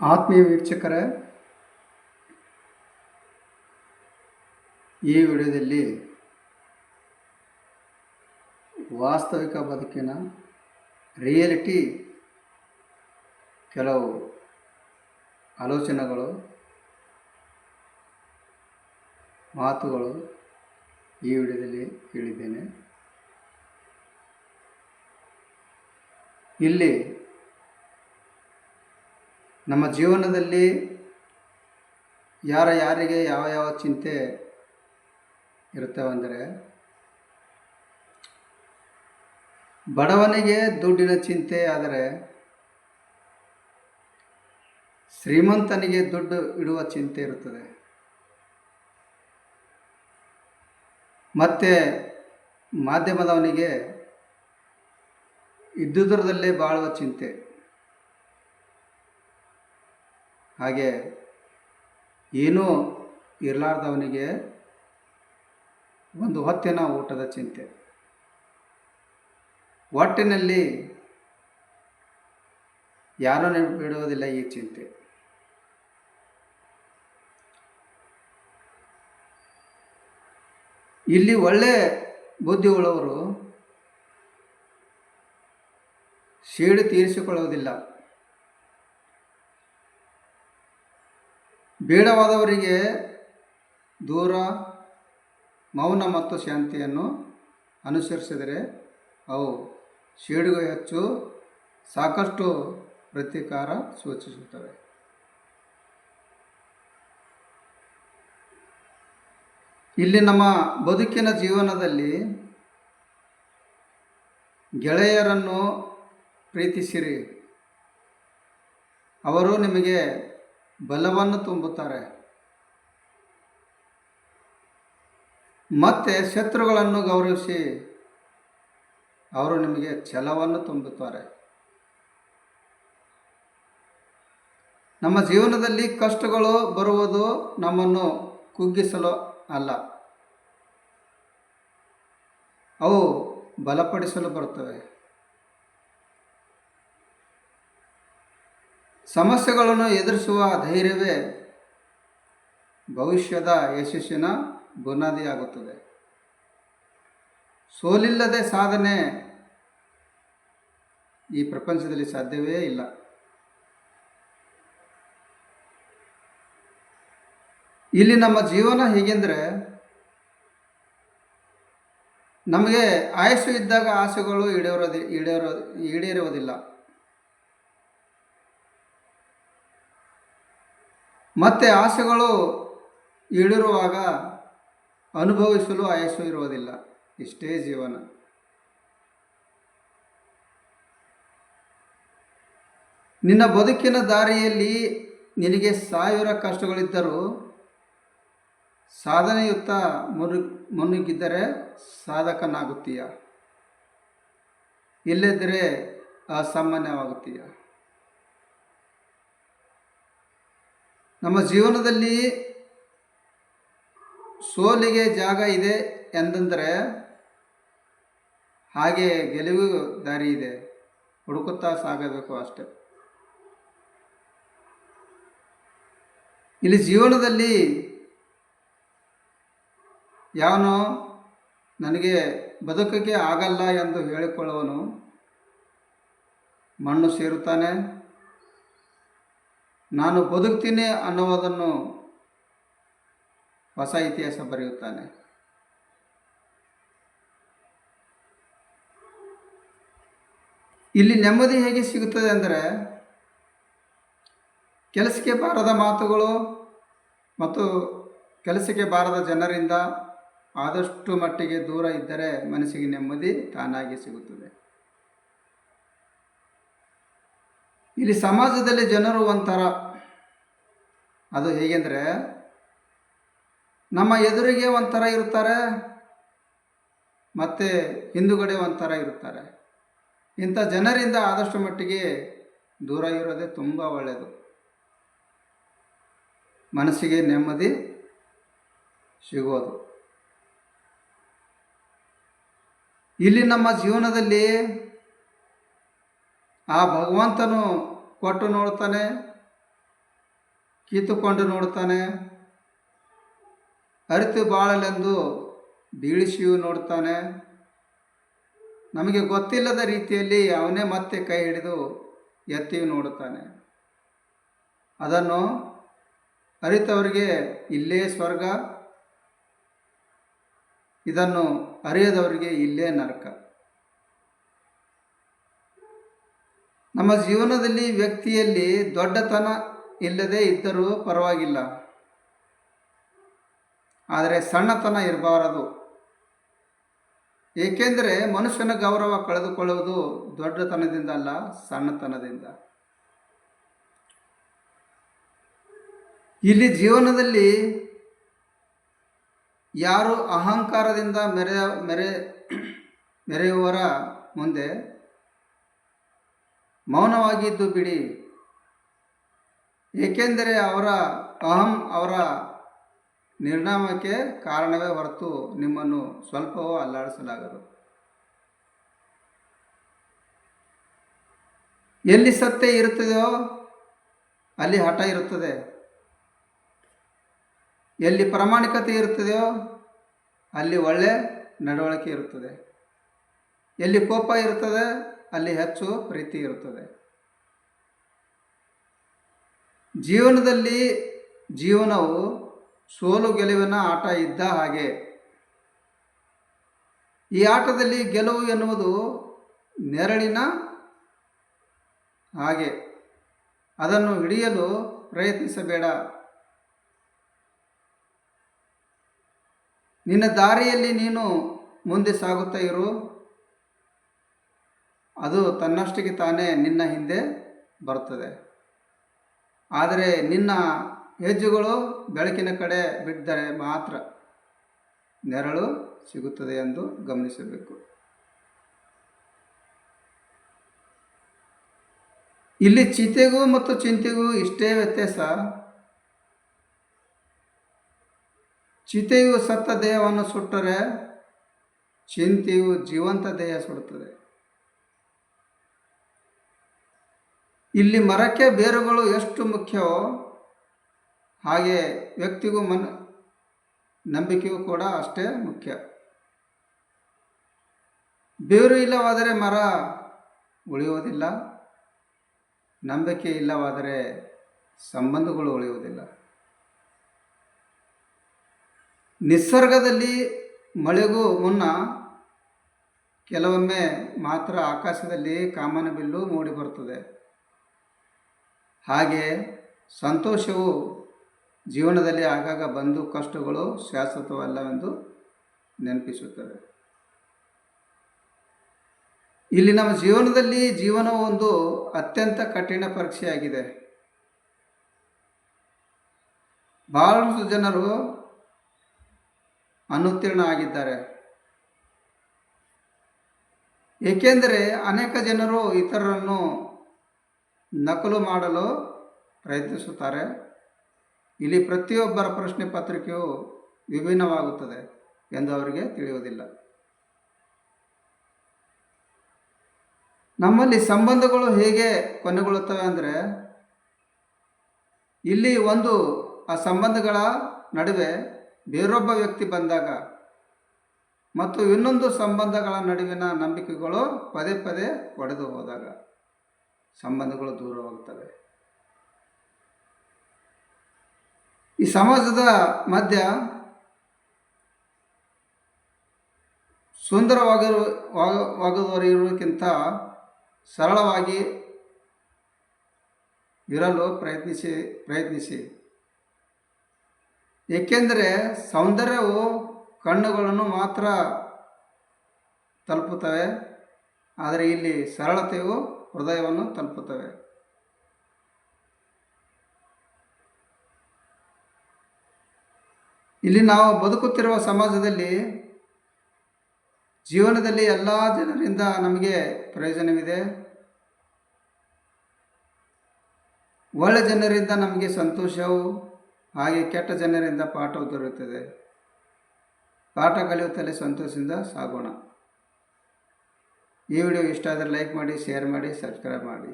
ಆತ್ಮೀಯ ವೀಕ್ಷಕರೇ, ಈ ವಿಡಿಯೋದಲ್ಲಿ ವಾಸ್ತವಿಕ ಬದುಕಿನ ರಿಯಾಲಿಟಿ ಕೆಲವು ಆಲೋಚನೆಗಳು, ಮಾತುಗಳು ಈ ವಿಡಿಯೋದಲ್ಲಿ ಹೇಳಿದ್ದೇನೆ. ಇಲ್ಲಿ ನಮ್ಮ ಜೀವನದಲ್ಲಿ ಯಾರಿಗೆ ಯಾವ ಚಿಂತೆ ಇರುತ್ತವೆಂದರೆ, ಬಡವನಿಗೆ ದುಡ್ಡಿನ ಚಿಂತೆ ಆದರೆ ಶ್ರೀಮಂತನಿಗೆ ದುಡ್ಡು ಇಡುವ ಚಿಂತೆ ಇರುತ್ತದೆ. ಮತ್ತು ಮಾಧ್ಯಮದವನಿಗೆ ಇದ್ದುದರದಲ್ಲೇ ಬಾಳುವ ಚಿಂತೆ. ಹಾಗೆ ಏನೂ ಇರಲಾರ್ದವನಿಗೆ ಒಂದು ಹೊತ್ತಿನ ಊಟದ ಚಿಂತೆ. ಒಟ್ಟಿನಲ್ಲಿ ಯಾರನ್ನು ಬಿಡುವುದಿಲ್ಲ ಈ ಚಿಂತೆ. ಇಲ್ಲಿ ಒಳ್ಳೆ ಬುದ್ಧಿ ಉಳ್ಳವರು ಸೇಡು ತೀರಿಸಿಕೊಳ್ಳುವುದಿಲ್ಲ. ಬೇಡವಾದವರಿಗೆ ದೂರ, ಮೌನ ಮತ್ತು ಶಾಂತಿಯನ್ನು ಅನುಸರಿಸಿದರೆ ಅವು ಸೇಡಿಗೂ ಹೆಚ್ಚು ಸಾಕಷ್ಟು ಪ್ರತೀಕಾರ ಸೂಚಿಸುತ್ತವೆ. ಇಲ್ಲಿ ನಮ್ಮ ಬದುಕಿನ ಜೀವನದಲ್ಲಿ ಗೆಳೆಯರನ್ನು ಪ್ರೀತಿಸಿರಿ, ಅವರು ನಿಮಗೆ ಬಲವನ್ನು ತುಂಬುತ್ತಾರೆ. ಮತ್ತು ಶತ್ರುಗಳನ್ನು ಗೌರವಿಸಿ, ಅವರು ನಿಮಗೆ ಛಲವನ್ನು ತುಂಬುತ್ತಾರೆ. ನಮ್ಮ ಜೀವನದಲ್ಲಿ ಕಷ್ಟಗಳು ಬರುವುದು ನಮ್ಮನ್ನು ಕುಗ್ಗಿಸಲು ಅಲ್ಲ, ಅವು ಬಲಪಡಿಸಲು ಬರುತ್ತವೆ. ಸಮಸ್ಯೆಗಳನ್ನು ಎದುರಿಸುವ ಧೈರ್ಯವೇ ಭವಿಷ್ಯದ ಯಶಸ್ಸಿನ ಬುನಾದಿಯಾಗುತ್ತದೆ. ಸೋಲಿಲ್ಲದೆ ಸಾಧನೆ ಈ ಪ್ರಪಂಚದಲ್ಲಿ ಸಾಧ್ಯವೇ ಇಲ್ಲ. ಇಲ್ಲಿ ನಮ್ಮ ಜೀವನ ಹೇಗೆಂದರೆ, ನಮಗೆ ಆಯಸ್ಸು ಇದ್ದಾಗ ಆಸೆಗಳು ಈಡೇರುವುದಿಲ್ಲ, ಮತ್ತು ಆಸೆಗಳು ಈಡೇರುವಾಗ ಅನುಭವಿಸಲು ಆಯಸ್ಸು ಇರುವುದಿಲ್ಲ. ಇಷ್ಟೇ ಜೀವನ. ನಿನ್ನ ಬದುಕಿನ ದಾರಿಯಲ್ಲಿ ನಿನಗೆ 1000 ಕಷ್ಟಗಳಿದ್ದರೂ ಸಾಧನೆಯುತ್ತ ಮುನ್ನುಗ್ಗಿದ್ದರೆ ಸಾಧಕನಾಗುತ್ತೀಯ, ಇಲ್ಲದಿದ್ದರೆ ಅಸಾಮಾನ್ಯವಾಗುತ್ತೀಯ. ನಮ್ಮ ಜೀವನದಲ್ಲಿ ಸೋಲಿಗೆ ಜಾಗ ಇದೆ ಎಂದರೆ ಹಾಗೆ ಗೆಲುವಿಗೂ ದಾರಿ ಇದೆ, ಹುಡುಕುತ್ತಾ ಸಾಗಬೇಕು ಅಷ್ಟೆ. ಇಲ್ಲಿ ಜೀವನದಲ್ಲಿ ಯಾವನು ನನಗೆ ಬದುಕಕ್ಕೆ ಆಗಲ್ಲ ಎಂದು ಹೇಳಿಕೊಳ್ಳುವನು ಮಣ್ಣು ಸೇರುತ್ತಾನೆ. ನಾನು ಬದುಕ್ತೀನಿ ಅನ್ನುವುದನ್ನು ಹೊಸ ಇತಿಹಾಸ ಬರೆಯುತ್ತಾನೆ. ಇಲ್ಲಿ ನೆಮ್ಮದಿ ಹೇಗೆ ಸಿಗುತ್ತದೆ ಅಂದರೆ, ಕೆಲಸಕ್ಕೆ ಬಾರದ ಮಾತುಗಳು ಮತ್ತು ಕೆಲಸಕ್ಕೆ ಬಾರದ ಜನರಿಂದ ಆದಷ್ಟು ಮಟ್ಟಿಗೆ ದೂರ ಇದ್ದರೆ ಮನಸ್ಸಿಗೆ ನೆಮ್ಮದಿ ತಾನಾಗಿ ಸಿಗುತ್ತದೆ. ಇಲ್ಲಿ ಸಮಾಜದಲ್ಲಿ ಜನರು ಒಂಥರ, ಅದು ಹೇಗೆಂದರೆ, ನಮ್ಮ ಎದುರಿಗೆ ಒಂಥರ ಇರುತ್ತಾರೆ ಮತ್ತು ಹಿಂದುಗಡೆ ಒಂಥರ ಇರುತ್ತಾರೆ. ಇಂಥ ಜನರಿಂದ ಆದಷ್ಟು ಮಟ್ಟಿಗೆ ದೂರ ಇರೋದೇ ತುಂಬ ಒಳ್ಳೆಯದು. ಮನಸ್ಸಿಗೆ ನೆಮ್ಮದಿ ಸಿಗೋದು. ಇಲ್ಲಿ ನಮ್ಮ ಜೀವನದಲ್ಲಿ ಆ ಭಗವಂತನು ಕೊಟ್ಟು ನೋಡ್ತಾನೆ, ಕಿತ್ತುಕೊಂಡು ನೋಡ್ತಾನೆ, ಅರಿತು ಬಾಳಲೆಂದು ಬೀಳಿಸಿಯೂ ನೋಡ್ತಾನೆ. ನಮಗೆ ಗೊತ್ತಿಲ್ಲದ ರೀತಿಯಲ್ಲಿ ಅವನೇ ಮತ್ತೆ ಕೈ ಹಿಡಿದು ಎತ್ತಿಯೂ ನೋಡುತ್ತಾನೆ. ಅದನ್ನು ಅರಿತವರಿಗೆ ಇಲ್ಲೇ ಸ್ವರ್ಗ, ಇದನ್ನು ಅರಿಯದವರಿಗೆ ಇಲ್ಲೇ ನರಕ. ನಮ್ಮ ಜೀವನದಲ್ಲಿ ವ್ಯಕ್ತಿಯಲ್ಲಿ ದೊಡ್ಡತನ ಇಲ್ಲದೇ ಇದ್ದರೂ ಪರವಾಗಿಲ್ಲ, ಆದರೆ ಸಣ್ಣತನ ಇರಬಾರದು. ಏಕೆಂದರೆ ಮನುಷ್ಯನ ಗೌರವ ಕಳೆದುಕೊಳ್ಳುವುದು ದೊಡ್ಡತನದಿಂದ ಅಲ್ಲ, ಸಣ್ಣತನದಿಂದ. ಇಲ್ಲಿ ಜೀವನದಲ್ಲಿ ಯಾರು ಅಹಂಕಾರದಿಂದ ಮೆರೆಯುವವರ ಮುಂದೆ ಮೌನವಾಗಿದ್ದು ಬಿಡಿ. ಏಕೆಂದರೆ ಅವರ ನಿರ್ನಾಮಕ್ಕೆ ಕಾರಣವೇ ಹೊರತು ನಿಮ್ಮನ್ನು ಸ್ವಲ್ಪವೂ ಅಲ್ಲಾಡಿಸಲಾಗದು. ಎಲ್ಲಿ ಸತ್ಯ ಇರುತ್ತದೆಯೋ ಅಲ್ಲಿ ಹಠ ಇರುತ್ತದೆ, ಎಲ್ಲಿ ಪ್ರಾಮಾಣಿಕತೆ ಇರುತ್ತದೆಯೋ ಅಲ್ಲಿ ಒಳ್ಳೆ ನಡವಳಿಕೆ ಇರುತ್ತದೆ, ಎಲ್ಲಿ ಕೋಪ ಇರುತ್ತದೆ ಅಲ್ಲಿ ಹೆಚ್ಚು ಪ್ರೀತಿ ಇರುತ್ತದೆ. ಜೀವನವು ಸೋಲು ಗೆಲುವಿನ ಆಟ ಇದ್ದ ಹಾಗೆ. ಈ ಆಟದಲ್ಲಿ ಗೆಲುವು ಎನ್ನುವುದು ನೆರಳಿನ ಹಾಗೆ, ಅದನ್ನು ಹಿಡಿಯಲು ಪ್ರಯತ್ನಿಸಬೇಡ. ನಿನ್ನ ದಾರಿಯಲ್ಲಿ ನೀನು ಮುಂದೆ ಸಾಗುತ್ತಾ ಇರು, ಅದು ತನ್ನಷ್ಟಕ್ಕೆ ತಾನೇ ನಿನ್ನ ಹಿಂದೆ ಬರುತ್ತದೆ. ಆದರೆ ನಿನ್ನ ಹೆಜ್ಜೆಗಳು ಬೆಳಕಿನ ಕಡೆ ಬಿದ್ದರೆ ಮಾತ್ರ ನೆರಳು ಸಿಗುತ್ತದೆ ಎಂದು ಗಮನಿಸಬೇಕು. ಇಲ್ಲಿ ಚಿತೆಗೂ ಮತ್ತು ಚಿಂತೆಗೂ ಇಷ್ಟೇ ವ್ಯತ್ಯಾಸ. ಚಿತೆಯು ಸತ್ತ ದೇಹವನ್ನು ಸುಟ್ಟರೆ ಚಿಂತೆಯು ಜೀವಂತ ದೇಹ ಸುಡುತ್ತದೆ. ಇಲ್ಲಿ ಮರಕ್ಕೆ ಬೇರುಗಳು ಎಷ್ಟು ಮುಖ್ಯವೋ ಹಾಗೆ ವ್ಯಕ್ತಿಗೂ ನಂಬಿಕೆಯೂ ಕೂಡ ಅಷ್ಟೇ ಮುಖ್ಯ. ಬೇರು ಇಲ್ಲವಾದರೆ ಮರ ಉಳಿಯುವುದಿಲ್ಲ, ನಂಬಿಕೆ ಇಲ್ಲವಾದರೆ ಸಂಬಂಧಗಳು ಉಳಿಯುವುದಿಲ್ಲ. ನಿಸರ್ಗದಲ್ಲಿ ಮಳೆಗೂ ಮುನ್ನ ಕೆಲವೊಮ್ಮೆ ಮಾತ್ರ ಆಕಾಶದಲ್ಲಿ ಕಾಮನಬಿಲ್ಲು ಮೂಡಿಬರುತ್ತದೆ. ಹಾಗೆ ಸಂತೋಷವು ಜೀವನದಲ್ಲಿ ಆಗಾಗ ಬಂದು ಕಷ್ಟಗಳು ಶಾಶ್ವತವಲ್ಲವೆಂದು ನೆನಪಿಸುತ್ತವೆ. ಇಲ್ಲಿ ನಮ್ಮ ಜೀವನವು ಒಂದು ಅತ್ಯಂತ ಕಠಿಣ ಪರೀಕ್ಷೆಯಾಗಿದೆ. ಬಹಳಷ್ಟು ಜನರು ಅನುತ್ತೀರ್ಣ ಆಗಿದ್ದಾರೆ. ಏಕೆಂದರೆ ಅನೇಕ ಜನರು ಇತರರನ್ನು ನಕಲು ಮಾಡಲು ಪ್ರಯತ್ನಿಸುತ್ತಾರೆ. ಇಲ್ಲಿ ಪ್ರತಿಯೊಬ್ಬರ ಪ್ರಶ್ನೆ ಪತ್ರಿಕೆಯು ವಿಭಿನ್ನವಾಗುತ್ತದೆ ಎಂದು ಅವರಿಗೆ ತಿಳಿಯುವುದಿಲ್ಲ. ನಮ್ಮಲ್ಲಿ ಸಂಬಂಧಗಳು ಹೇಗೆ ಕೊನೆಗೊಳ್ಳುತ್ತವೆ ಅಂದರೆ, ಇಲ್ಲಿ ಆ ಸಂಬಂಧಗಳ ನಡುವೆ ಬೇರೊಬ್ಬ ವ್ಯಕ್ತಿ ಬಂದಾಗ ಮತ್ತು ಇನ್ನೊಂದು ಸಂಬಂಧಗಳ ನಡುವಿನ ನಂಬಿಕೆಗಳು ಪದೇ ಪದೇ ಒಡೆದು ಹೋದಾಗ ಸಂಬಂಧಗಳು ದೂರವಾಗುತ್ತವೆ. ಈ ಸಮಾಜದ ಮಧ್ಯ ಸುಂದರವಾಗಿರುವುದಕ್ಕಿಂತ ಸರಳವಾಗಿ ಇರಲು ಪ್ರಯತ್ನಿಸಿ. ಏಕೆಂದರೆ ಸೌಂದರ್ಯವು ಕಣ್ಣುಗಳನ್ನು ಮಾತ್ರ ತಲುಪುತ್ತವೆ, ಆದರೆ ಇಲ್ಲಿ ಸರಳತೆಯು ಹೃದಯವನ್ನು ತಲುಪುತ್ತವೆ. ಇಲ್ಲಿ ನಾವು ಬದುಕುತ್ತಿರುವ ಸಮಾಜದಲ್ಲಿ ಜೀವನದಲ್ಲಿ ಎಲ್ಲ ಜನರಿಂದ ನಮಗೆ ಪ್ರಯೋಜನವಿದೆ. ಒಳ್ಳೆ ಜನರಿಂದ ನಮಗೆ ಸಂತೋಷವು, ಹಾಗೆ ಕೆಟ್ಟ ಜನರಿಂದ ಪಾಠವು ದೊರೆಯುತ್ತದೆ. ಪಾಠ ಕಲಿಯುತ್ತಲೇ ಸಂತೋಷದಿಂದ ಸಾಗೋಣ. ಈ ವಿಡಿಯೋ ಇಷ್ಟ ಆದರೆ ಲೈಕ್ ಮಾಡಿ, ಶೇರ್ ಮಾಡಿ, ಸಬ್ಸ್ಕ್ರೈಬ್ ಮಾಡಿ.